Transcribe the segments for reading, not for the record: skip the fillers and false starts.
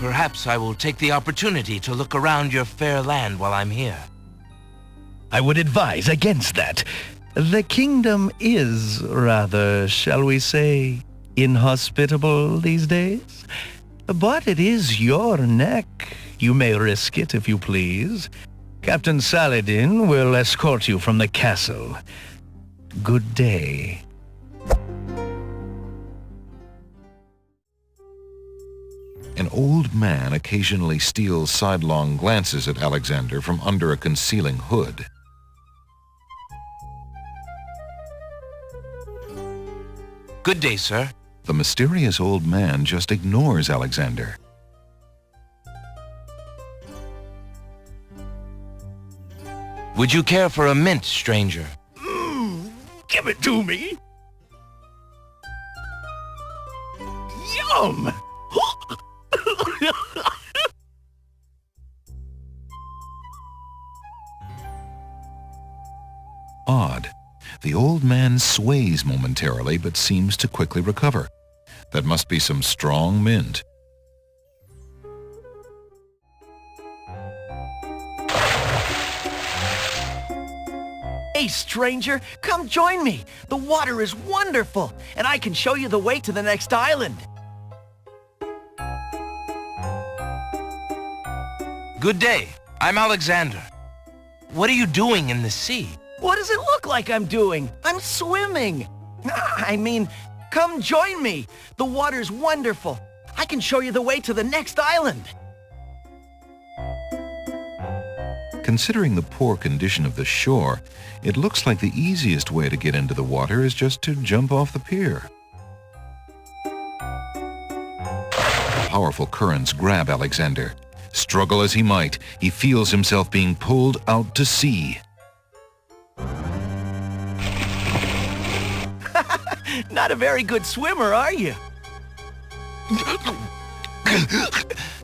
Perhaps I will take the opportunity to look around your fair land while I'm here. I would advise against that. The kingdom is rather, shall we say, inhospitable these days. But it is your neck. You may risk it if you please. Captain Saladin will escort you from the castle. Good day. An old man occasionally steals sidelong glances at Alexander from under a concealing hood. Good day, sir. The mysterious old man just ignores Alexander. Would you care for a mint, stranger? Give it to me. Yum! Odd. The old man sways momentarily but seems to quickly recover. That must be some strong mint. Hey, stranger, come join me. The water is wonderful, and I can show you the way to the next island. Good day. I'm Alexander. What are you doing in the sea? What does it look like I'm doing? I'm swimming. I mean, come join me. The water's wonderful. I can show you the way to the next island. Considering the poor condition of the shore, it looks like the easiest way to get into the water is just to jump off the pier. Powerful currents grab Alexander. Struggle as he might, he feels himself being pulled out to sea. Not a very good swimmer, are you?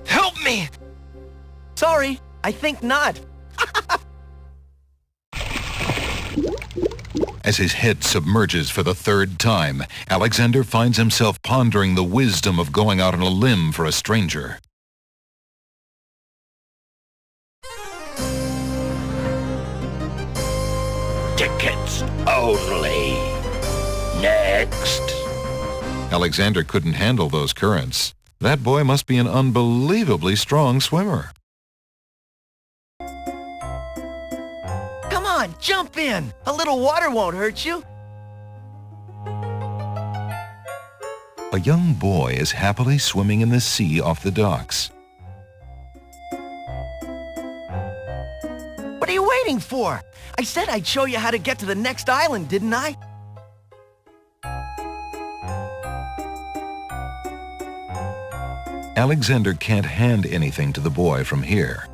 Help me! Sorry, I think not. As his head submerges for the third time, Alexander finds himself pondering the wisdom of going out on a limb for a stranger. Tickets only. Next. Alexander couldn't handle those currents. That boy must be an unbelievably strong swimmer. Come on, jump in. A little water won't hurt you. A young boy is happily swimming in the sea off the docks. What are you waiting for? I said I'd show you how to get to the next island, didn't I? Alexander can't hand anything to the boy from here.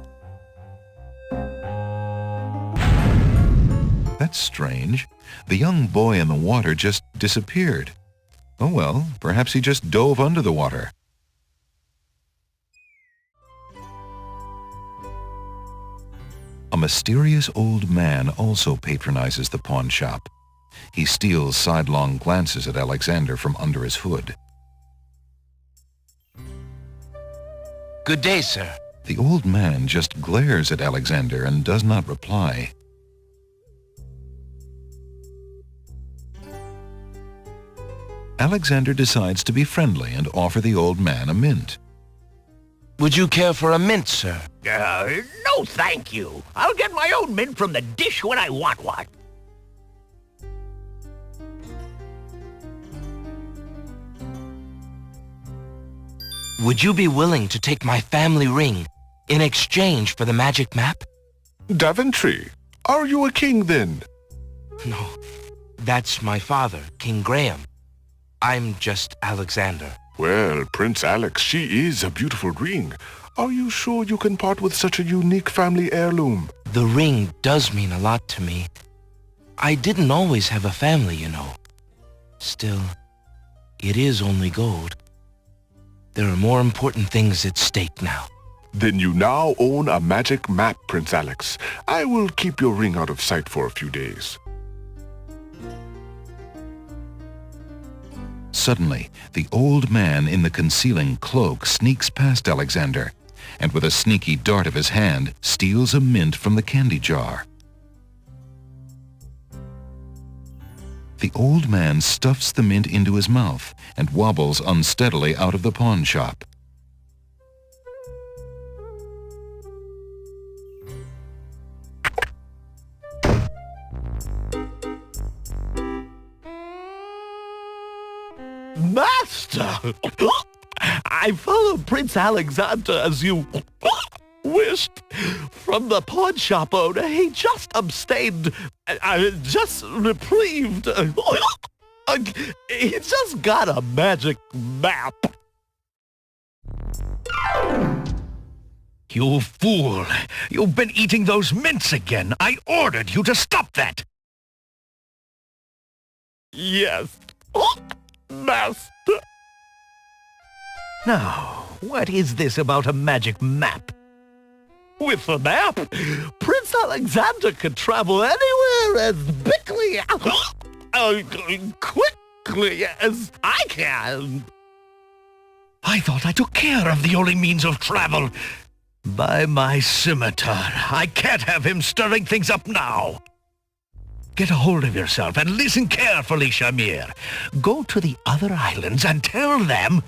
That's strange. The young boy in the water just disappeared. Oh well, perhaps he just dove under the water. A mysterious old man also patronizes the pawn shop. He steals sidelong glances at Alexander from under his hood. Good day, sir. The old man just glares at Alexander and does not reply. Alexander decides to be friendly and offer the old man a mint. Would you care for a mint, sir? No, thank you. I'll get my own mint from the dish when I want one. Would you be willing to take my family ring in exchange for the magic map? Daventry, are you a king then? No, that's my father, King Graham. I'm just Alexander. Well, Prince Alex, she is a beautiful ring. Are you sure you can part with such a unique family heirloom? The ring does mean a lot to me. I didn't always have a family, you know. Still, it is only gold. There are more important things at stake now. Then you now own a magic map, Prince Alex. I will keep your ring out of sight for a few days. Suddenly, the old man in the concealing cloak sneaks past Alexander, and with a sneaky dart of his hand, steals a mint from the candy jar. The old man stuffs the mint into his mouth and wobbles unsteadily out of the pawn shop. Master! I followed Prince Alexander as you wished. From the pawn shop owner, he just abstained, just reprieved. He just got a magic map. You fool! You've been eating those mints again. I ordered you to stop that. Yes, Master. Now, what is this about a magic map? With a map, Prince Alexander can travel anywhere as quickly as I can. I thought I took care of the only means of travel. By my scimitar, I can't have him stirring things up now. Get a hold of yourself and listen carefully, Shamir. Go to the other islands and tell them...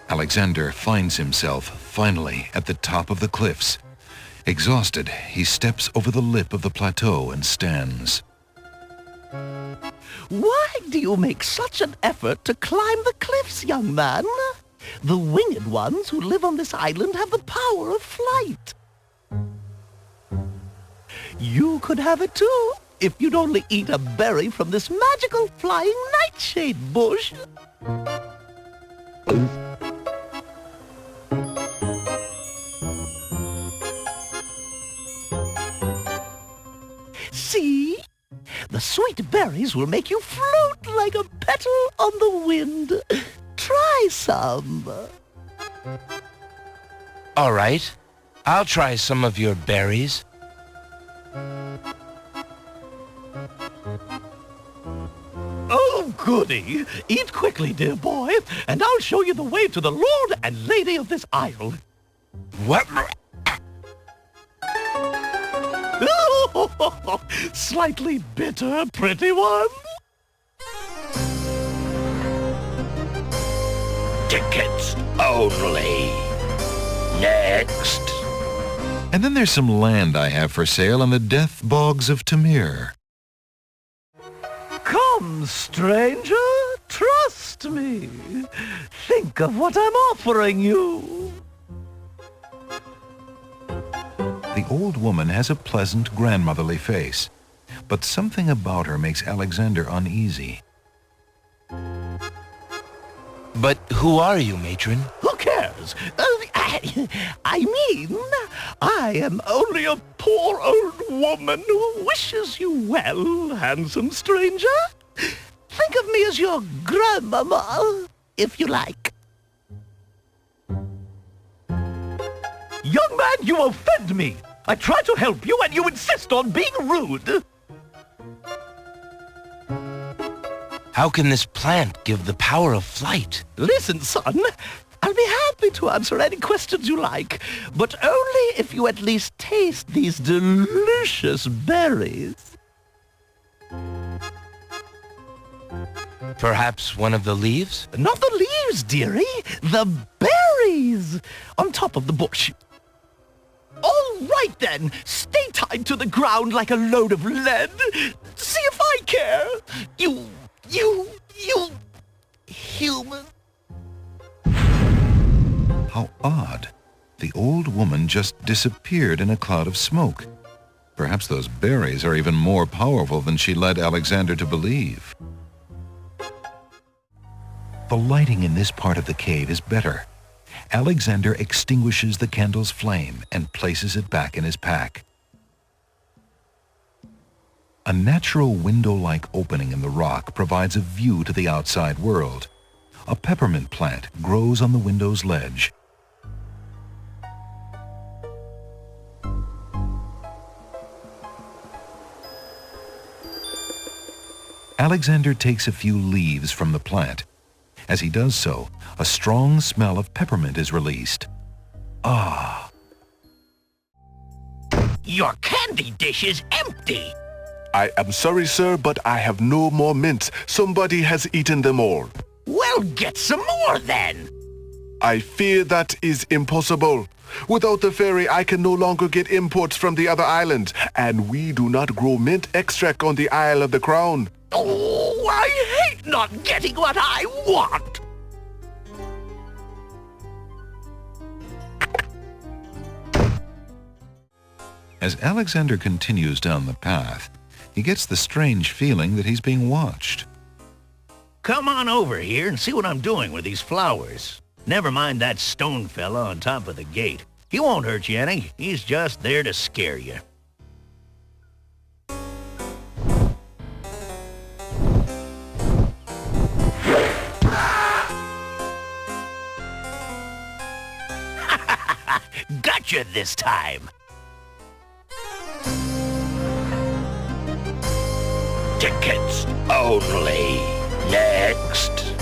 Alexander finds himself, finally, at the top of the cliffs. Exhausted, he steps over the lip of the plateau and stands. Why do you make such an effort to climb the cliffs, young man? The winged ones who live on this island have the power of flight. You could have it too, if you'd only eat a berry from this magical flying nightshade bush. See? The sweet berries will make you float like a petal on the wind. Try some. All right. I'll try some of your berries. Oh, goody. Eat quickly, dear boy, and I'll show you the way to the Lord and Lady of this isle. What? Slightly bitter, pretty one. Tickets only. Next. And then there's some land I have for sale in the death bogs of Tamir. Come, stranger, trust me. Think of what I'm offering you. The old woman has a pleasant, grandmotherly face, but something about her makes Alexander uneasy. But who are you, matron? Who cares? I mean, I am only a poor old woman who wishes you well, handsome stranger. Think of me as your grandmama, if you like. Young man, you offend me. I try to help you and you insist on being rude. How can this plant give the power of flight? Listen, son, I'll be happy to answer any questions you like, but only if you at least taste these delicious berries. Perhaps one of the leaves? Not the leaves, dearie, the berries on top of the bush. All right, then. Stay tied to the ground like a load of lead. See if I care. You human. How odd. The old woman just disappeared in a cloud of smoke. Perhaps those berries are even more powerful than she led Alexander to believe. The lighting in this part of the cave is better. Alexander extinguishes the candle's flame and places it back in his pack. A natural window-like opening in the rock provides a view to the outside world. A peppermint plant grows on the window's ledge. Alexander takes a few leaves from the plant. As he does so, a strong smell of peppermint is released. Ah! Your candy dish is empty. I am sorry, sir, but I have no more mints. Somebody has eaten them all. Well, get some more then. I fear that is impossible. Without the fairy, I can no longer get imports from the other islands, and we do not grow mint extract on the Isle of the Crown. Oh, I hate not getting what I want. As Alexander continues down the path, he gets the strange feeling that he's being watched. Come on over here and see what I'm doing with these flowers. Never mind that stone fella on top of the gate. He won't hurt you any. He's just there to scare you. Gotcha this time. Tickets only. Next.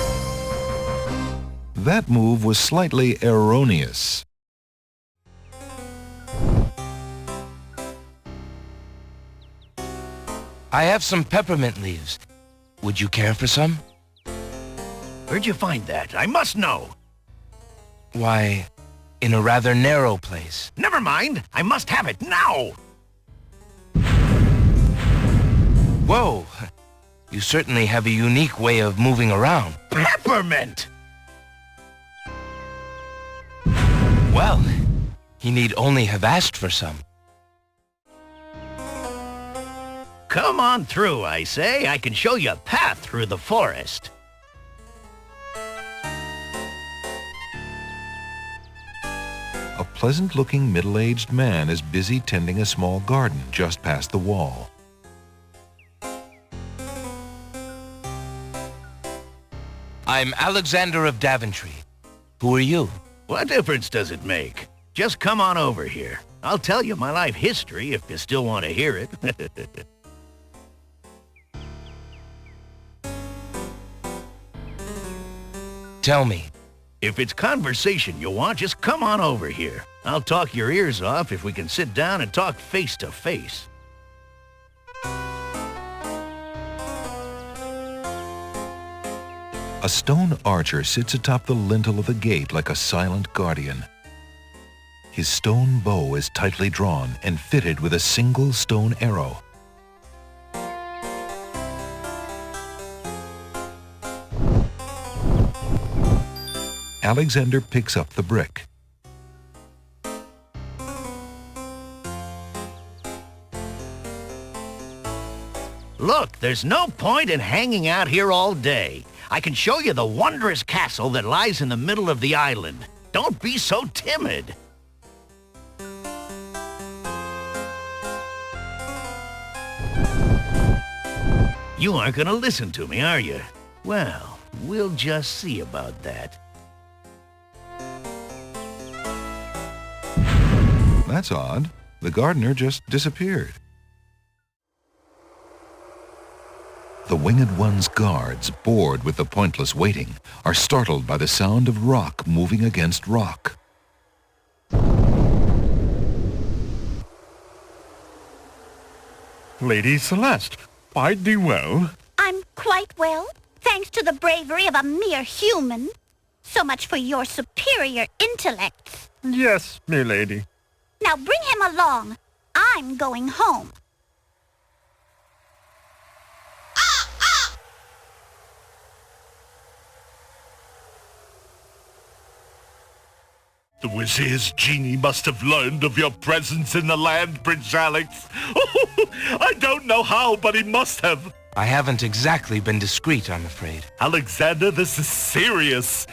That move was slightly erroneous. I have some peppermint leaves. Would you care for some? Where'd you find that? I must know. Why, in a rather narrow place. Never mind. I must have it now. Whoa! You certainly have a unique way of moving around. Peppermint! Well, he need only have asked for some. Come on through, I say. I can show you a path through the forest. A pleasant-looking middle-aged man is busy tending a small garden just past the wall. I'm Alexander of Daventry. Who are you? What difference does it make? Just come on over here. I'll tell you my life history if you still want to hear it. Tell me. If it's conversation you want, just come on over here. I'll talk your ears off if we can sit down and talk face to face. A stone archer sits atop the lintel of the gate like a silent guardian. His stone bow is tightly drawn and fitted with a single stone arrow. Alexander picks up the brick. Look, there's no point in hanging out here all day. I can show you the wondrous castle that lies in the middle of the island. Don't be so timid. You aren't going to listen to me, are you? Well, we'll just see about that. That's odd. The gardener just disappeared. The Winged One's guards, bored with the pointless waiting, are startled by the sound of rock moving against rock. Lady Celeste, bide thee well. I'm quite well, thanks to the bravery of a mere human. So much for your superior intellects. Yes, milady. Now bring him along. I'm going home. The Vizier's genie must have learned of your presence in the land, Prince Alex. I don't know how, but he must have. I haven't exactly been discreet, I'm afraid. Alexander, this is serious.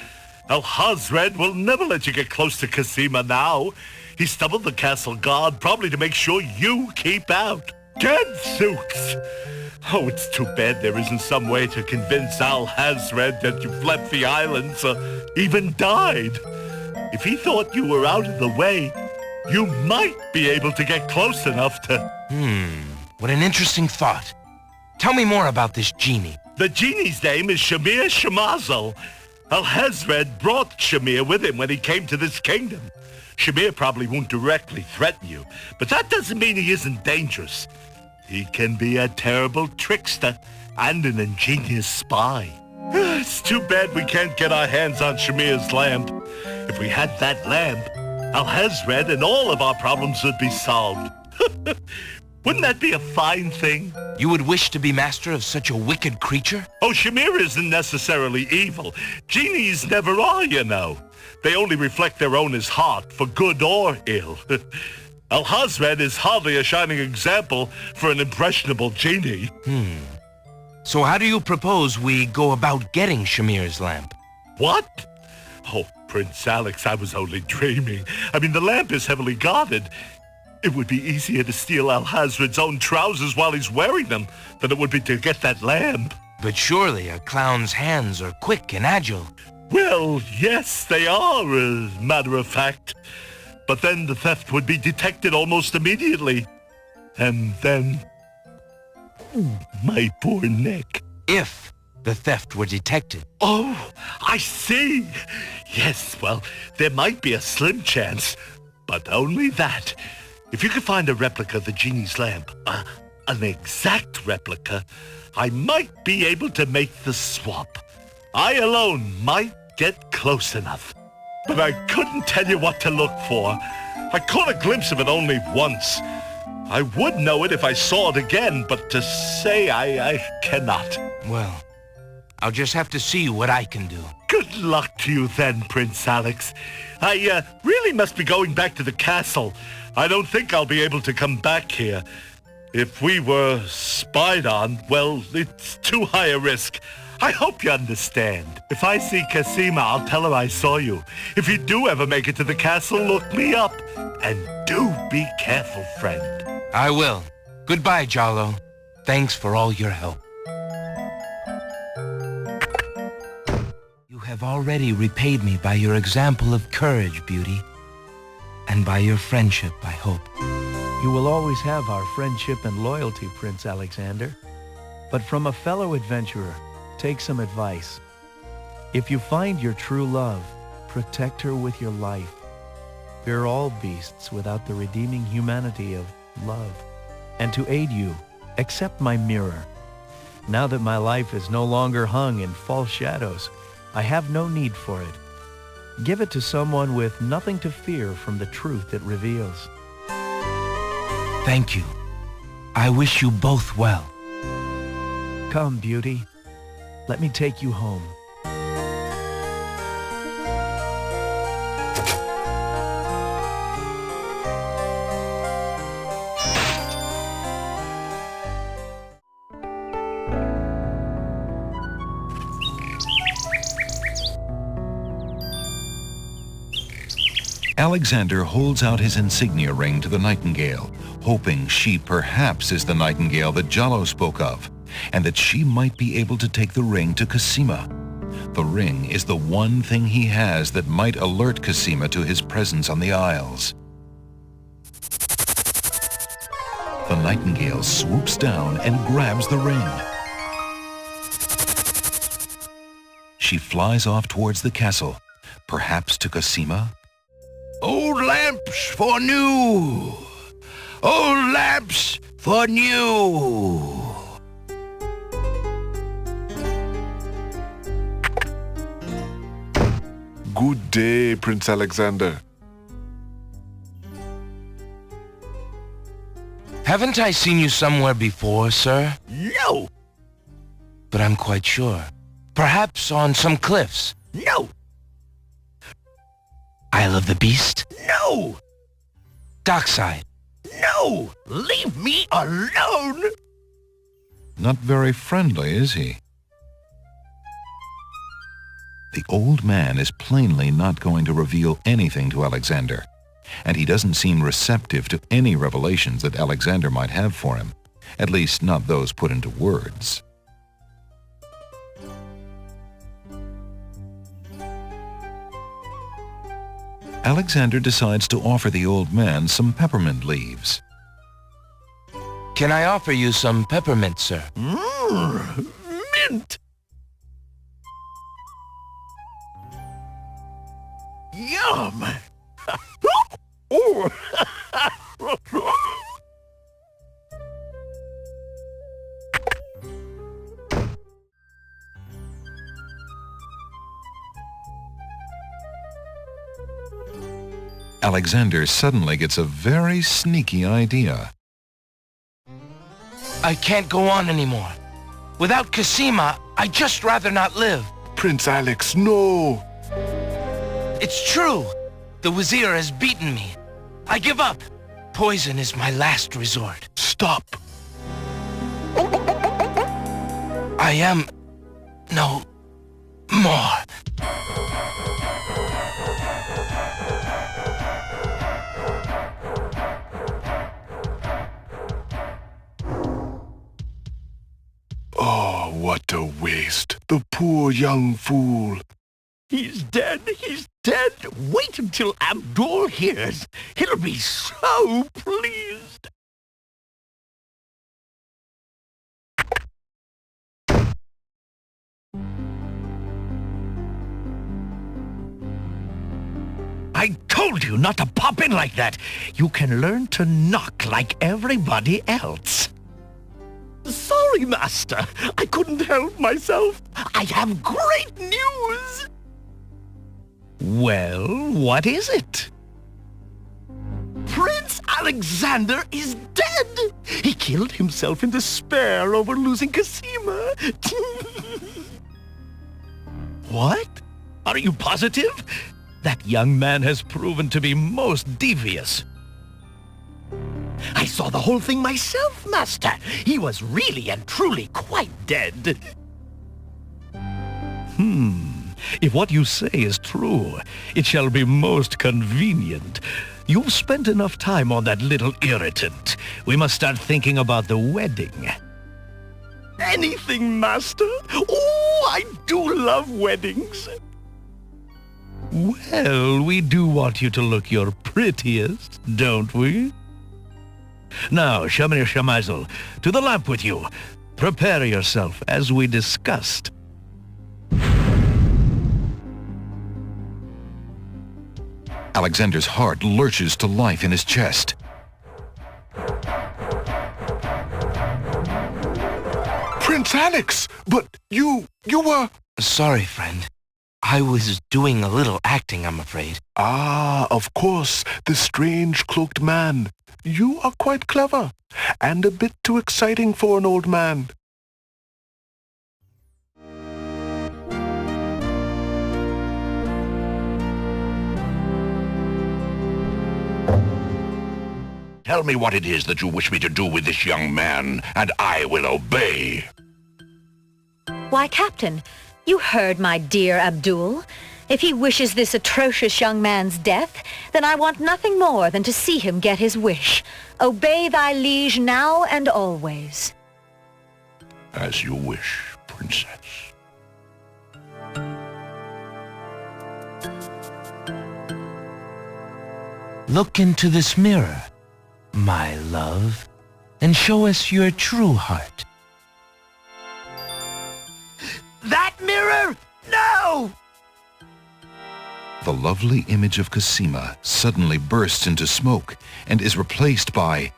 Alhazred will never let you get close to Cassima now. He stubbled the castle guard probably to make sure you keep out. Gadzooks! Oh, it's too bad there isn't some way to convince Alhazred that you've left the islands or even died. If he thought you were out of the way, you might be able to get close enough to... What an interesting thought. Tell me more about this genie. The genie's name is Shamir Shamazel. Alhazred brought Shamir with him when he came to this kingdom. Shamir probably won't directly threaten you, but that doesn't mean he isn't dangerous. He can be a terrible trickster and an ingenious spy. It's too bad we can't get our hands on Shamir's lamp. If we had that lamp, Alhazred and all of our problems would be solved. Wouldn't that be a fine thing? You would wish to be master of such a wicked creature? Oh, Shamir isn't necessarily evil. Genies never are, you know. They only reflect their owner's heart, for good or ill. Alhazred is hardly a shining example for an impressionable genie. So how do you propose we go about getting Shamir's lamp? What? Oh, Prince Alex, I was only dreaming. I mean, the lamp is heavily guarded. It would be easier to steal Alhazred's own trousers while he's wearing them than it would be to get that lamp. But surely a clown's hands are quick and agile. Well, yes, they are, as a matter of fact. But then the theft would be detected almost immediately. And then... my poor neck. If the theft were detected. Oh, I see. Yes, well, there might be a slim chance, but only that. If you could find a replica of the genie's lamp, an exact replica, I might be able to make the swap. I alone might get close enough. But I couldn't tell you what to look for. I caught a glimpse of it only once. I would know it if I saw it again, but to say I cannot. Well, I'll just have to see what I can do. Good luck to you then, Prince Alex. I really must be going back to the castle. I don't think I'll be able to come back here. If we were spied on, well, it's too high a risk. I hope you understand. If I see Cassima, I'll tell her I saw you. If you do ever make it to the castle, look me up. And do be careful, friend. I will. Goodbye, Jollo. Thanks for all your help. You have already repaid me by your example of courage, Beauty. And by your friendship, I hope. You will always have our friendship and loyalty, Prince Alexander. But from a fellow adventurer, take some advice. If you find your true love, protect her with your life. Fear all beasts without the redeeming humanity of love. And to aid you, accept my mirror. Now that my life is no longer hung in false shadows, I have no need for it. Give it to someone with nothing to fear from the truth it reveals. Thank you. I wish you both well. Come, Beauty. Let me take you home. Alexander holds out his insignia ring to the nightingale, hoping she perhaps is the nightingale that Jollo spoke of, and that she might be able to take the ring to Cassima. The ring is the one thing he has that might alert Cassima to his presence on the Isles. The nightingale swoops down and grabs the ring. She flies off towards the castle, perhaps to Cassima. Old lamps for new! Old lamps for new! Good day, Prince Alexander. Haven't I seen you somewhere before, sir? No! But I'm quite sure. Perhaps on some cliffs. No! Isle of the Beast? No! Dockside? No! Leave me alone! Not very friendly, is he? The old man is plainly not going to reveal anything to Alexander, and he doesn't seem receptive to any revelations that Alexander might have for him, at least not those put into words. Alexander decides to offer the old man some peppermint leaves. Can I offer you some peppermint, sir? Mint! Yum! Oh. Alexander suddenly gets a very sneaky idea. I can't go on anymore. Without Cassima, I'd just rather not live. Prince Alex, no! It's true. The Vizier has beaten me. I give up. Poison is my last resort. Stop! I am no more. Oh, what a waste. The poor young fool. He's dead. He's dead. Wait until Abdul hears. He'll be so pleased. I told you not to pop in like that. You can learn to knock like everybody else. Sorry, Master. I couldn't help myself. I have great news. Well, what is it? Prince Alexander is dead. He killed himself in despair over losing Cassima. What? Are you positive? That young man has proven to be most devious. I saw the whole thing myself, Master. He was really and truly quite dead. If what you say is true, it shall be most convenient. You've spent enough time on that little irritant. We must start thinking about the wedding. Anything, Master. Oh, I do love weddings. Well, we do want you to look your prettiest, don't we? Now, Shamir Shamazel, to the lamp with you. Prepare yourself as we discussed. Alexander's heart lurches to life in his chest. Prince Alex! But you were... Sorry, friend. I was doing a little acting, I'm afraid. Ah, of course, the strange cloaked man. You are quite clever, and a bit too exciting for an old man. Tell me what it is that you wish me to do with this young man, and I will obey. Why, Captain, you heard my dear Abdul. If he wishes this atrocious young man's death, then I want nothing more than to see him get his wish. Obey thy liege now and always. As you wish, Princess. Look into this mirror, my love, and show us your true heart. That mirror? No! The lovely image of Cassima suddenly bursts into smoke and is replaced by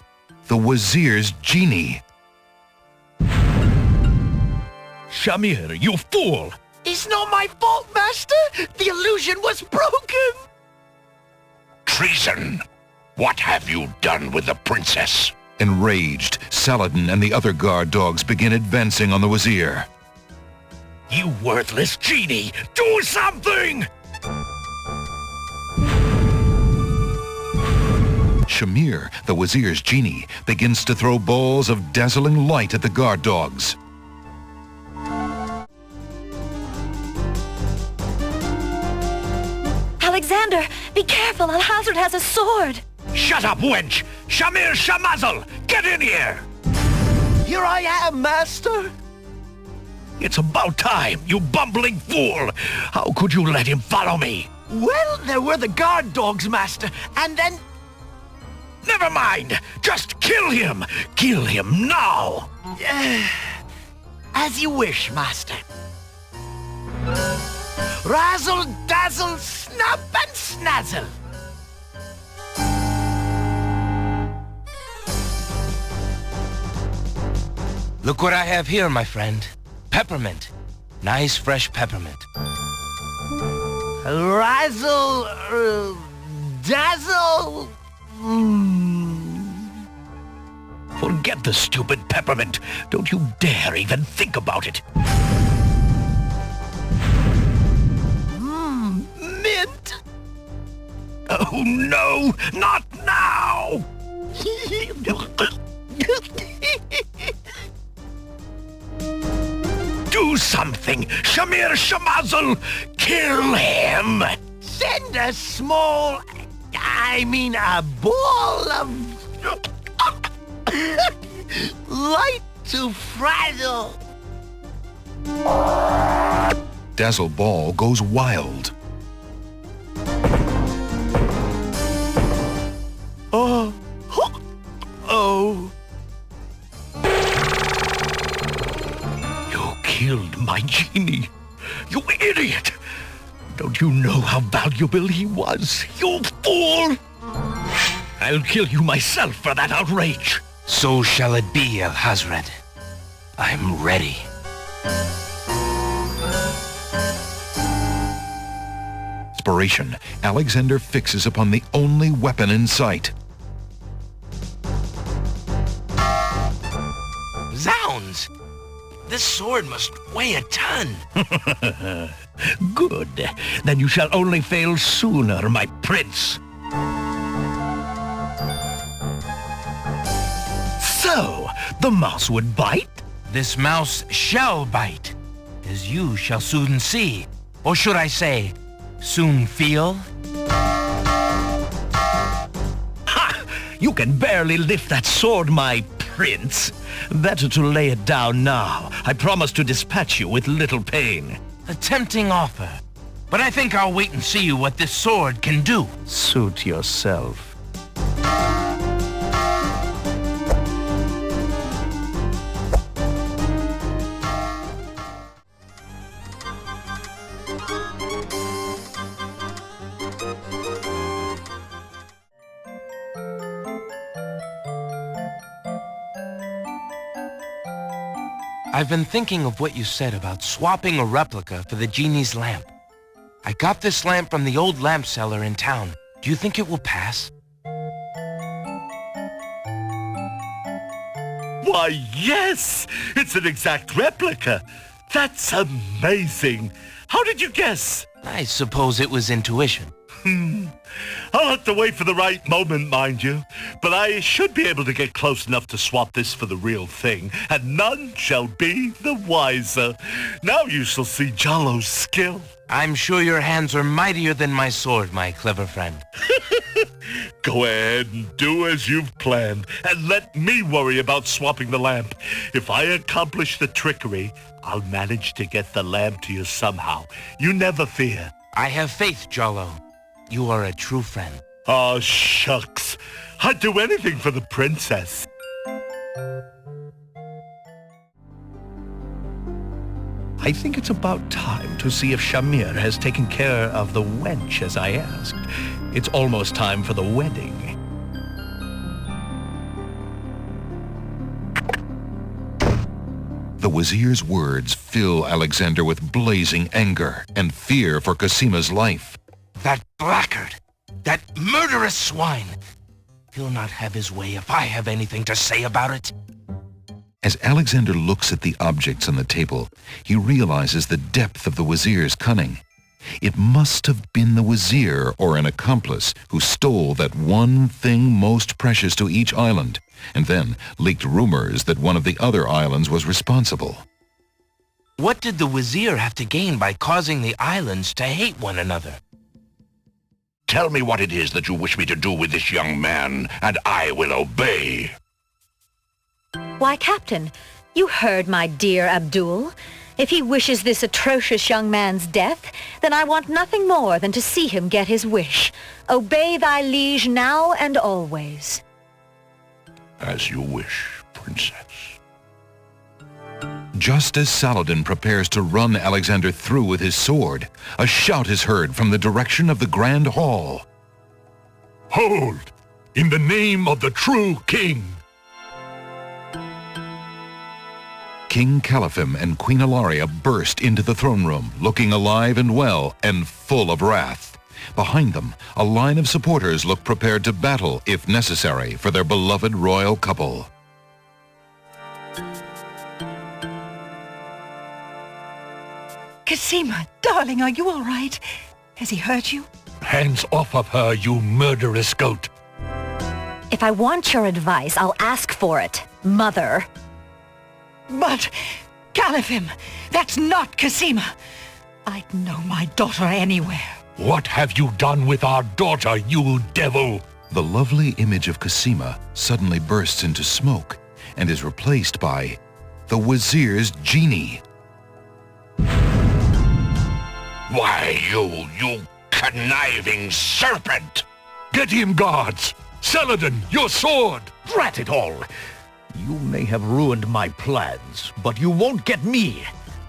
the Vizier's Genie. Shamir, you fool! It's not my fault, Master! The illusion was broken! Treason! What have you done with the princess? Enraged, Saladin and the other guard dogs begin advancing on the Vizier. You worthless genie! Do something! Shamir, the Vizier's Genie, begins to throw balls of dazzling light at the guard dogs. Alexander, be careful. Alhazred has a sword. Shut up, wench! Shamir Shamazel, get in here! Here I am, Master! It's about time, you bumbling fool! How could you let him follow me? Well, there were the guard dogs, Master, and then... Never mind! Just kill him! Kill him now! As you wish, master. Razzle, dazzle, snap and snazzle. Look what I have here, my friend. Peppermint. Nice fresh peppermint. Razzle, dazzle. Forget the stupid peppermint. Don't you dare even think about it. Mint. Oh no, not now! Do something! Shamir Shamazel! Kill him! Send a small, a ball of light to frazzle. Dazzle Ball goes wild. Oh. You killed my genie. You idiot! Don't you know how valuable he was? You fool! I'll kill you myself for that outrage. So shall it be, Alhazred. I'm ready. Inspiration, Alexander fixes upon the only weapon in sight. Zounds! This sword must weigh a ton. Good. Then you shall only fail sooner, my prince. So, the mouse would bite? This mouse shall bite, as you shall soon see. Or should I say, soon feel? Ha! You can barely lift that sword, my prince. Better to lay it down now. I promise to dispatch you with little pain. A tempting offer. But I think I'll wait and see what this sword can do. Suit yourself. I've been thinking of what you said about swapping a replica for the genie's lamp. I got this lamp from the old lamp seller in town. Do you think it will pass? Why, yes! It's an exact replica. That's amazing. How did you guess? I suppose it was intuition. I'll have to wait for the right moment, mind you. But I should be able to get close enough to swap this for the real thing, and none shall be the wiser. Now you shall see Jollo's skill. I'm sure your hands are mightier than my sword, my clever friend. Go ahead and do as you've planned, and let me worry about swapping the lamp. If I accomplish the trickery, I'll manage to get the lamp to you somehow. You never fear. I have faith, Jollo. You are a true friend. Aw, shucks. I'd do anything for the princess. I think it's about time to see if Shamir has taken care of the wench as I asked. It's almost time for the wedding. The Wazir's words fill Alexander with blazing anger and fear for Cassima's life. That blackguard! That murderous swine! He'll not have his way if I have anything to say about it. As Alexander looks at the objects on the table, he realizes the depth of the Wazir's cunning. It must have been the Vizier or an accomplice who stole that one thing most precious to each island, and then leaked rumors that one of the other islands was responsible. What did the Vizier have to gain by causing the islands to hate one another? Tell me what it is that you wish me to do with this young man, and I will obey. Why, Captain, you heard my dear Abdul. If he wishes this atrocious young man's death, then I want nothing more than to see him get his wish. Obey thy liege now and always. As you wish, princess. Just as Saladin prepares to run Alexander through with his sword, a shout is heard from the direction of the Grand Hall. Hold! In the name of the true king! King Caliphim and Queen Ilaria burst into the throne room, looking alive and well and full of wrath. Behind them, a line of supporters look prepared to battle, if necessary, for their beloved royal couple. Cassima, darling, are you all right? Has he hurt you? Hands off of her, you murderous goat! If I want your advice, I'll ask for it, Mother. But, Caliphim, that's not Cassima. I'd know my daughter anywhere. What have you done with our daughter, you devil? The lovely image of Cassima suddenly bursts into smoke and is replaced by the Vizier's Genie. Why, you conniving serpent! Get him, guards! Saladin, your sword! Drat it all! You may have ruined my plans, but you won't get me,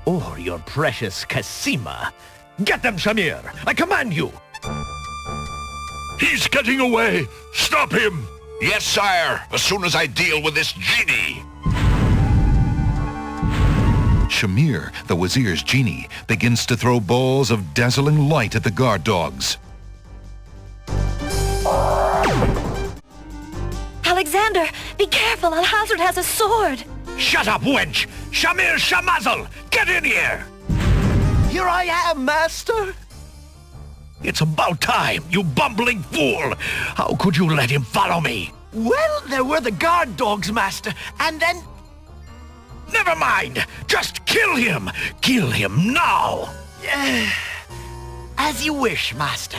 or your precious Cassima. Get them, Shamir! I command you! He's getting away! Stop him! Yes, sire, as soon as I deal with this genie. Shamir, the Vizier's Genie, begins to throw balls of dazzling light at the guard dogs. Alexander, be careful, Alhazred has a sword. Shut up, wench! Shamir Shamazel! Get in here! Here I am, master! It's about time, you bumbling fool! How could you let him follow me? Well, there were the guard dogs, master, and then... Never mind! Just kill him! Kill him now! As you wish, master.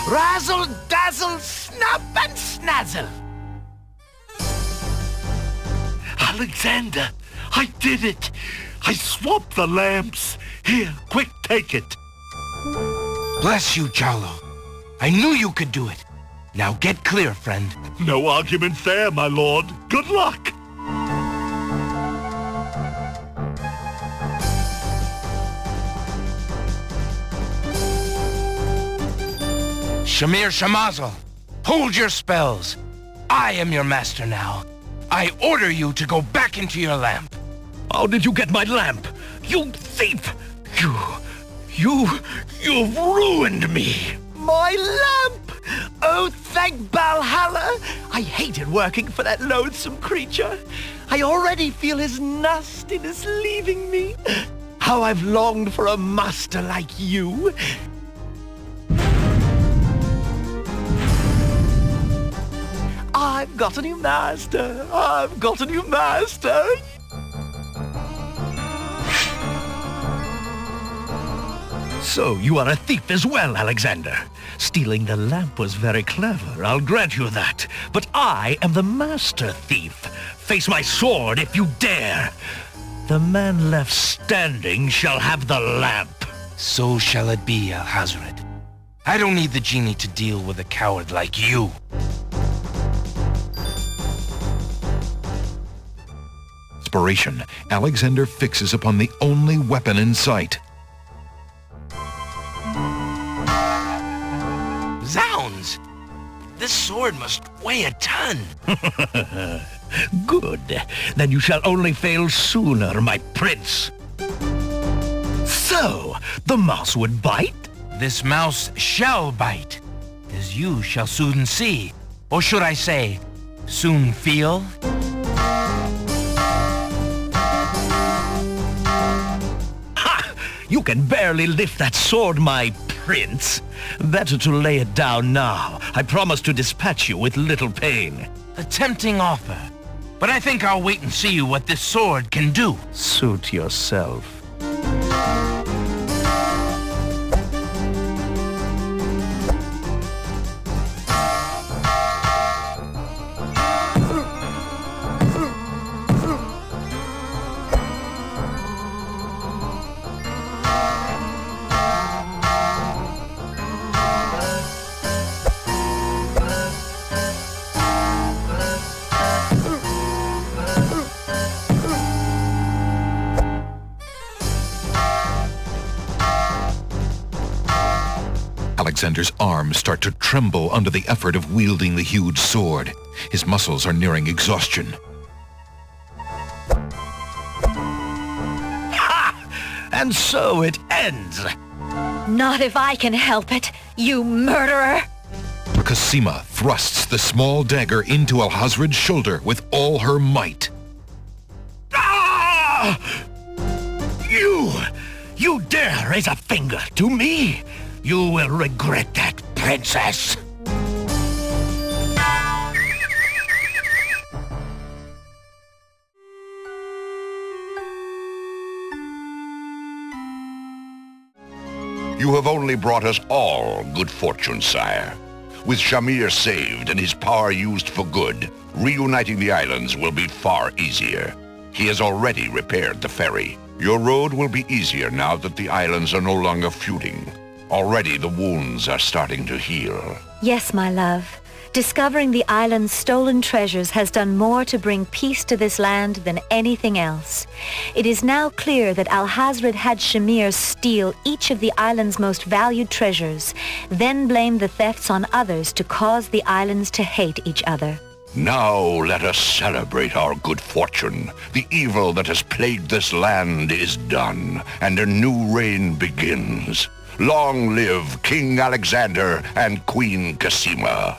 Razzle, dazzle, snap and snazzle! Alexander, I did it! I swapped the lamps. Here, quick, take it. Bless you, Jollo. I knew you could do it. Now get clear, friend. No argument there, my lord. Good luck. Shamir Shamazel, hold your spells. I am your master now. I order you to go back into your lamp. How did you get my lamp? You thief! You've ruined me! My lamp! Oh, thank Valhalla! I hated working for that loathsome creature. I already feel his nastiness leaving me. How I've longed for a master like you. I've got a new master. I've got a new master. So you are a thief as well, Alexander. Stealing the lamp was very clever, I'll grant you that. But I am the master thief. Face my sword if you dare. The man left standing shall have the lamp. So shall it be, Alhazred. I don't need the genie to deal with a coward like you. Inspiration, Alexander fixes upon the only weapon in sight. Zounds! This sword must weigh a ton. Good. Then you shall only fail sooner, my prince. So, the mouse would bite? This mouse shall bite, as you shall soon see. Or should I say, soon feel? Ha! You can barely lift that sword, my prince. Better to lay it down now. I promise to dispatch you with little pain. A tempting offer. But I think I'll wait and see what this sword can do. Suit yourself. Alexander's arms start to tremble under the effort of wielding the huge sword. His muscles are nearing exhaustion. Ha! And so it ends. Not if I can help it, you murderer! Cassima thrusts the small dagger into Alhazred's shoulder with all her might. Ah! You dare raise a finger to me? You will regret that, princess. You have only brought us all good fortune, sire. With Shamir saved and his power used for good, reuniting the islands will be far easier. He has already repaired the ferry. Your road will be easier now that the islands are no longer feuding. Already the wounds are starting to heal. Yes, my love. Discovering the island's stolen treasures has done more to bring peace to this land than anything else. It is now clear that Alhazred had Shamir steal each of the island's most valued treasures, then blame the thefts on others to cause the islands to hate each other. Now let us celebrate our good fortune. The evil that has plagued this land is done, and a new reign begins. Long live King Alexander and Queen Cassima.